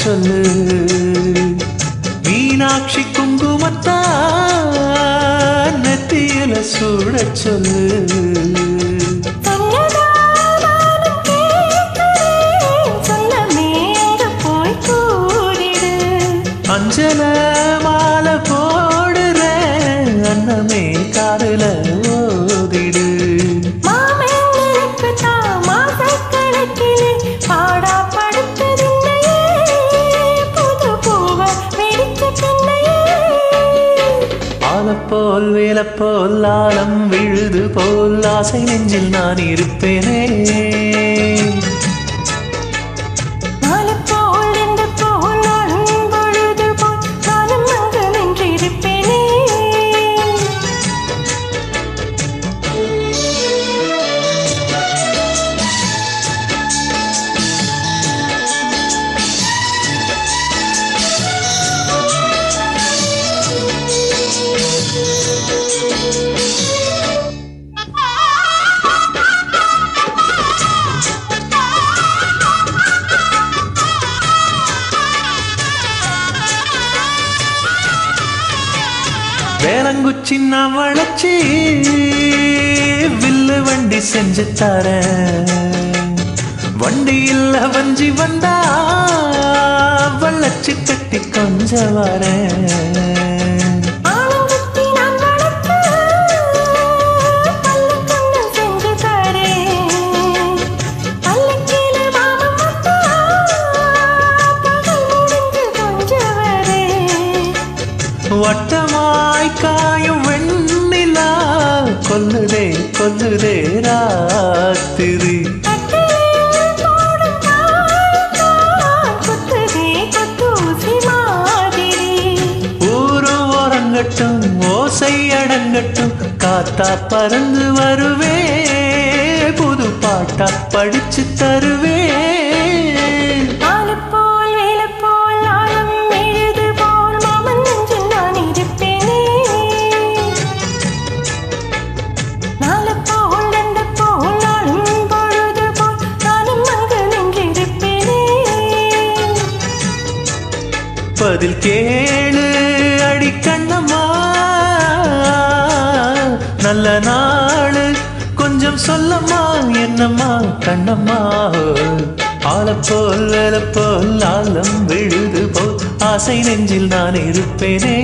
சொல்லு மீனாட்சி குங்குமத்தா நெத்தியில சூட சொல்லு அஞ்சல மாலை போடுற அன்னமே காதுல ஓதிடு போல் வேல போல் ஆலம் விழுது போல் ஆசை நெஞ்சில் நான் இருப்பேனே வேலங்குச்சி நான் வளைச்சி வில்லு வண்டி செஞ்சு தரேன் வண்டி இல்ல வஞ்சி வந்தா வளைச்சி கட்டி கொஞ்ச வரேன் வட்டமாய் காயும் வெண்ணிலா கொல்லுதே கொல்லுதே ராத்திரி ஊரு ஓரங்கட்டும் ஓசை அடங்கட்டும் காத்தா பறந்து வருவே புது பாட்டா படிச்சு தருவே பதில் கேளு அடி கண்ணம்மா நல்ல நாளு கொஞ்சம் சொல்லம்மா என்னம்மா கண்ணம்மா ஆள போல் வேல போல் ஆலம் விழுது போல் ஆசை நெஞ்சில் நான் இருப்பேனே